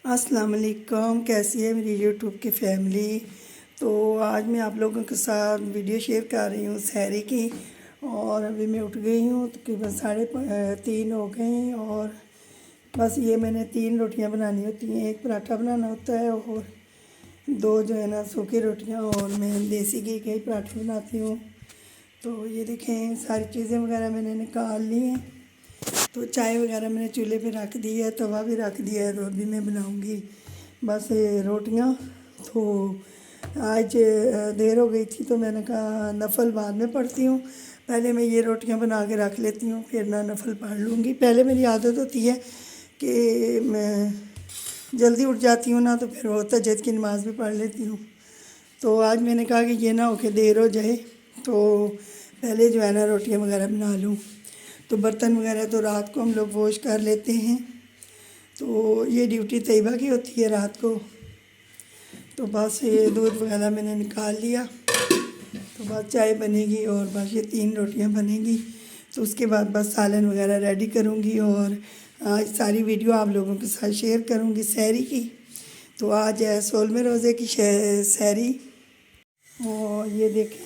अस्सलाम वालेकुम। कैसी है मेरी यूट्यूब की फैमिली। तो आज मैं आप लोगों के साथ वीडियो शेयर कर रही हूँ सहरी की। और अभी मैं उठ गई हूँ तकरीबन 3:30 हो गए हैं। और बस ये मैंने 3 रोटियाँ बनानी होती हैं, एक पराठा बनाना होता है और 2 जो है ना सूखी रोटियाँ। और मैं देसी घी के पराठे बनाती हूँ। तो ये देखें सारी चीज़ें वगैरह मैंने निकाल ली हैं। तो चाय वगैरह मैंने चूल्हे पे रख दी है, तवा भी रख दिया है। तो अभी मैं बनाऊंगी बस रोटियां। तो आज देर हो गई थी तो मैंने कहा नफल बाद में पढ़ती हूँ, पहले मैं ये रोटियां बना के रख लेती हूँ, फिर ना नफल पढ़ लूँगी। पहले मेरी आदत होती है कि मैं जल्दी उठ जाती हूँ ना, तो फिर वो तहज्जुद की नमाज़ भी पढ़ लेती हूँ। तो आज मैंने कहा कि ये ना हो के देर हो जाए, तो पहले जो है ना रोटियां वगैरह बना लूँ। तो बर्तन वगैरह तो रात को हम लोग वॉश कर लेते हैं। तो ये ड्यूटी तैयबा की होती है रात को। तो बस ये दूध वगैरह मैंने निकाल लिया। तो बस चाय बनेगी और बस ये 3 रोटियां बनेगी। तो उसके बाद बस सालन वगैरह रेडी करूँगी और आज सारी वीडियो आप लोगों के साथ शेयर करूँगी सहरी की। तो आज है 16वें रोज़े की सहरी। और ये देखें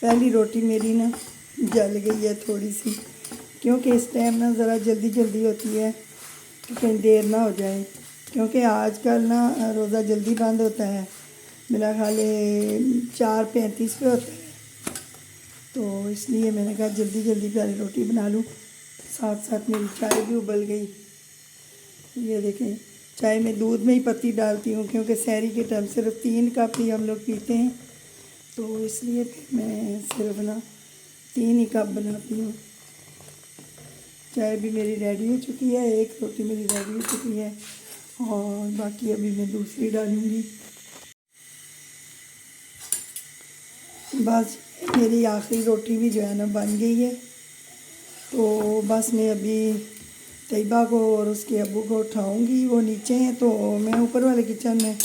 पहली रोटी मेरी ना जल गई है थोड़ी सी, क्योंकि इस टाइम ना ज़रा जल्दी जल्दी होती है कि कहीं देर ना हो जाए। क्योंकि आजकल ना रोज़ा जल्दी बंद होता है, मेरा ख्याल 4:35 पे होता है। तो इसलिए मैंने कहा जल्दी जल्दी पहले रोटी बना लूँ, साथ साथ मेरी चाय भी उबल गई। ये देखें चाय में दूध में ही पत्ती डालती हूँ, क्योंकि सहरी के टाइम सिर्फ 3 कप ही हम लोग पीते हैं। तो इसलिए फिर मैं सिर्फ ना 3 ही कप बनाती हूँ। चाय भी मेरी रेडी हो चुकी है, एक रोटी मेरी रेडी हो चुकी है और बाकी अभी मैं दूसरी डालूँगी। बस मेरी आखिरी रोटी भी जो है ना बन गई है। तो बस मैं अभी तैयबा को और उसके अब्बू को उठाऊँगी, वो नीचे हैं, तो मैं ऊपर वाले किचन में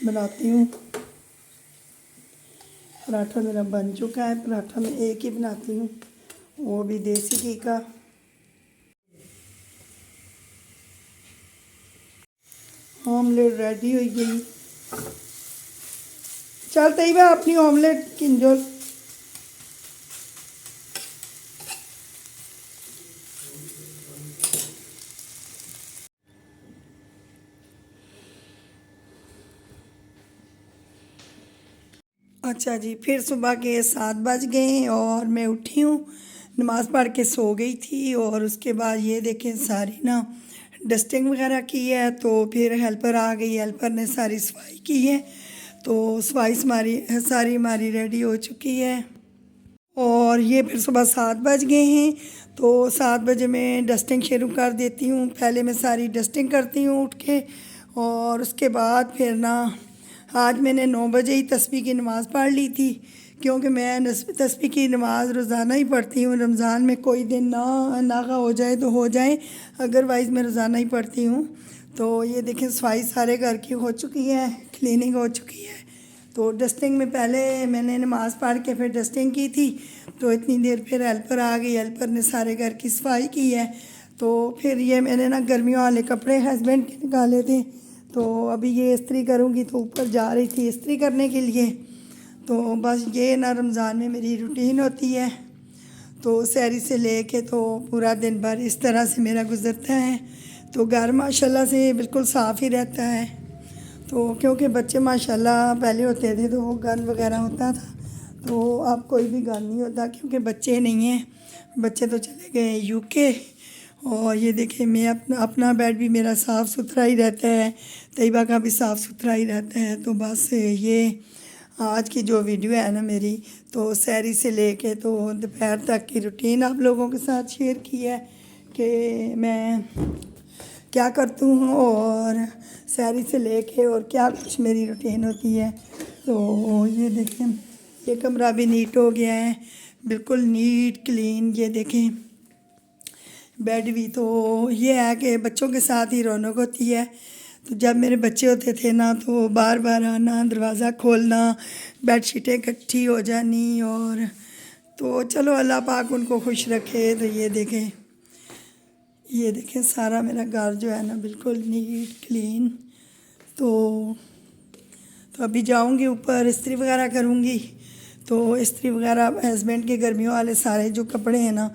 बनाती हूँ। पराठा मेरा बन चुका है, पराठा मैं एक ही बनाती हूँ, वो भी देसी घी का। ऑमलेट रेडी हो गई। चल तैयबा अपनी ऑमलेट किंजल। अच्छा जी, फिर सुबह के 7 बज गए और मैं उठी हूँ, नमाज़ पढ़ के सो गई थी। और उसके बाद ये देखें सारी ना डस्टिंग वगैरह की है। तो फिर हेल्पर आ गई, हेल्पर ने सारी सफाई की है। तो सफाई सारी हमारी रेडी हो चुकी है। और ये फिर सुबह 7 बज गए हैं, तो 7 बजे मैं डस्टिंग शुरू कर देती हूँ। पहले मैं सारी डस्टिंग करती हूँ उठ के, और उसके बाद फिर ना आज मैंने 9 बजे ही तस्बीह की नमाज़ पढ़ ली थी, क्योंकि मैं तस्बीह की नमाज़ रोज़ाना ही पढ़ती हूँ। रमज़ान में कोई दिन नागा हो जाए तो हो जाए, अदरवाइज़ मैं रोज़ाना ही पढ़ती हूँ। तो ये देखें सफाई सारे घर की हो चुकी है, क्लीनिंग हो चुकी है। तो डस्टिंग में पहले मैंने नमाज़ पढ़ के फिर डस्टिंग की थी। तो इतनी देर फिर हेल्पर आ गई, हेल्पर ने सारे घर की सफाई की है। तो फिर ये मैंने ना गर्मियों वाले कपड़े हस्बैंड के निकाले थे, तो अभी ये इस्त्री करूँगी। तो ऊपर जा रही थी इस्त्री करने के लिए। तो बस ये ना रमज़ान में मेरी रूटीन होती है। तो सहरी से लेके तो पूरा दिन भर इस तरह से मेरा गुज़रता है। तो घर माशाल्लाह से बिल्कुल साफ़ ही रहता है। तो क्योंकि बच्चे माशाल्लाह पहले होते थे तो वो गन वगैरह होता था, तो अब कोई भी गन नहीं होता, क्योंकि बच्चे नहीं हैं, बच्चे तो चले गए यूके। और ये देखें मैं अपना बेड भी मेरा साफ़ सुथरा ही रहता है, तैयबा का भी साफ़ सुथरा ही रहता है। तो बस ये आज की जो वीडियो है ना मेरी, तो सहरी से लेके तो दोपहर तक की रूटीन आप लोगों के साथ शेयर की है कि मैं क्या करती हूँ और सहरी से लेके और क्या कुछ मेरी रूटीन होती है। तो ये देखें ये कमरा भी नीट हो गया है, बिल्कुल नीट क्लीन। ये देखें बेड भी, तो ये है कि बच्चों के साथ ही रौनक होती है। तो जब मेरे बच्चे होते थे ना, तो बार बार आना, दरवाज़ा खोलना, बेडशीटें इकट्ठी हो जानी। और तो चलो अल्लाह पाक उनको खुश रखे। तो ये देखें ये देखें सारा मेरा घर जो है ना बिल्कुल नीट क्लीन। तो अभी जाऊंगी ऊपर, इस्त्री वगैरह करूंगी। तो इस्त्री वगैरह हस्बैंड के गर्मियों वाले सारे जो कपड़े हैं ना,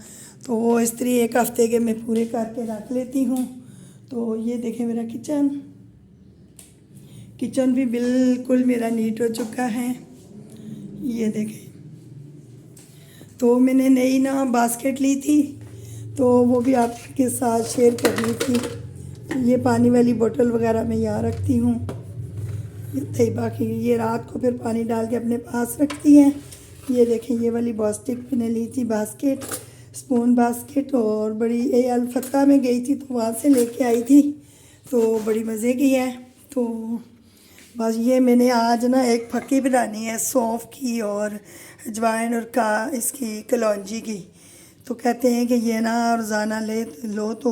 तो वो इस्त्री एक हफ़्ते के मैं पूरे करके रख लेती हूँ। तो ये देखें मेरा किचन भी बिल्कुल मेरा नीट हो चुका है। ये देखें, तो मैंने नई ना बास्केट ली थी, तो वो भी आपके साथ शेयर करनी थी। ये पानी वाली बोतल वगैरह मैं यहाँ रखती हूँ। ये बाकी ये रात को फिर पानी डाल के अपने पास रखती हैं। ये देखें ये वाली बॉस्टिक मैंने ली थी बास्केट, स्पून बास्केट, और बड़ी ये अलफतरा में गई थी तो वहाँ से लेके आई थी, तो बड़ी मज़े की है। तो बस ये मैंने आज ना एक फक्की बनानी है सौंफ की और अजवाइन और इसकी कलौंजी की। तो कहते हैं कि ये ना रोज़ाना लो तो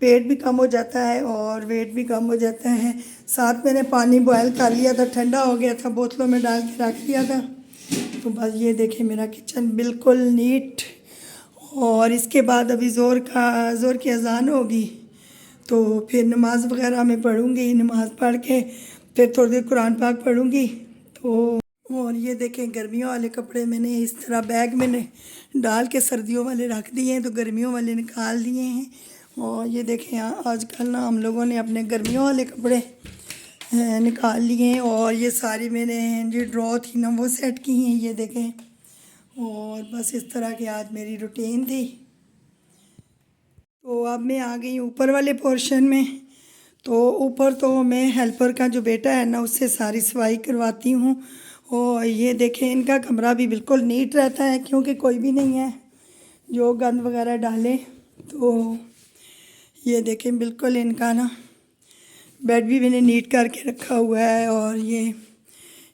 पेट भी कम हो जाता है और वेट भी कम हो जाता है। साथ मैंने पानी बॉयल कर लिया था, ठंडा हो गया था, बोतलों में डाल के रख दिया था। तो बस ये देखें मेरा किचन बिल्कुल नीट। और इसके बाद अभी ज़ोर की अज़ान होगी, तो फिर नमाज़ वगैरह मैं पढ़ूँगी। नमाज़ पढ़ के फिर थोड़ी देर कुरान पाक पढ़ूँगी। तो और ये देखें गर्मियों वाले कपड़े मैंने इस तरह बैग में डाल के सर्दियों वाले रख दिए हैं, तो गर्मियों वाले निकाल दिए हैं। और ये देखें आजकल ना हम लोगों ने अपने गर्मियों वाले कपड़े निकाल लिए हैं, और ये सारी मैंने जो ड्रॉ थी ना वो सेट की हैं। ये देखें, और बस इस तरह की आज मेरी रूटीन थी। तो अब मैं आ गई ऊपर वाले पोर्शन में। तो ऊपर तो मैं हेल्पर का जो बेटा है ना उससे सारी सफाई करवाती हूँ। और ये देखें इनका कमरा भी बिल्कुल नीट रहता है, क्योंकि कोई भी नहीं है जो गंद वगैरह डाले। तो ये देखें बिल्कुल इनका ना बेड भी मैंने नीट करके रखा हुआ है, और ये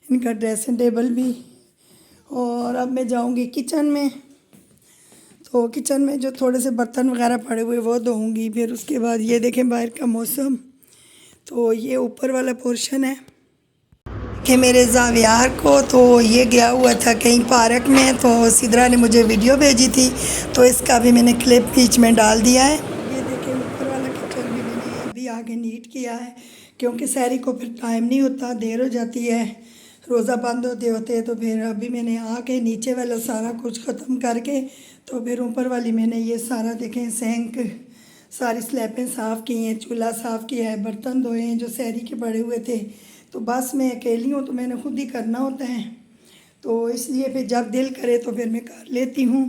इनका ड्रेसिंग टेबल भी। और अब मैं जाऊंगी किचन में। तो किचन में जो थोड़े से बर्तन वगैरह पड़े हुए वो धोऊंगी। फिर उसके बाद ये देखें बाहर का मौसम। तो ये ऊपर वाला पोर्शन है कि मेरे ज़ावियार को, तो ये गया हुआ था कहीं पार्क में, तो सिद्रा ने मुझे वीडियो भेजी थी, तो इसका भी मैंने क्लिप बीच में डाल दिया है। ये देखें ऊपर वाला किचन भी मैंने अभी आगे नीट किया है, क्योंकि सहरी को फिर टाइम नहीं होता, देर हो जाती है, रोज़ा बंद होते तो फिर अभी मैंने आके नीचे वाला सारा कुछ ख़त्म करके तो फिर ऊपर वाली मैंने ये सारा देखें सिंक सारी स्लैपें साफ़ की हैं, चूल्हा साफ़ किया है, बर्तन धोए हैं जो सहरी के पड़े हुए थे। तो बस मैं अकेली हूँ तो मैंने खुद ही करना होता है, तो इसलिए फिर जब दिल करे तो फिर मैं कर लेती हूँ।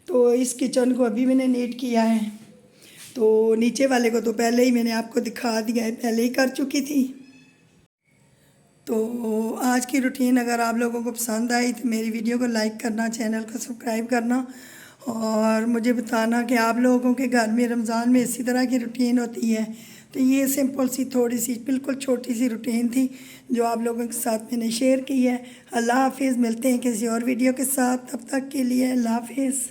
तो इस किचन को अभी मैंने नीट किया है। तो नीचे वाले को तो पहले ही मैंने आपको दिखा दिया है, पहले ही कर चुकी थी। तो आज की रूटीन अगर आप लोगों को पसंद आई तो मेरी वीडियो को लाइक करना, चैनल को सब्सक्राइब करना, और मुझे बताना कि आप लोगों के घर में रमज़ान में इसी तरह की रूटीन होती है। तो ये सिंपल सी थोड़ी सी बिल्कुल छोटी सी रूटीन थी जो आप लोगों के साथ मैंने शेयर की है। अल्लाह हाफिज़, मिलते हैं किसी और वीडियो के साथ, तब तक के लिए अल्लाह हाफिज़।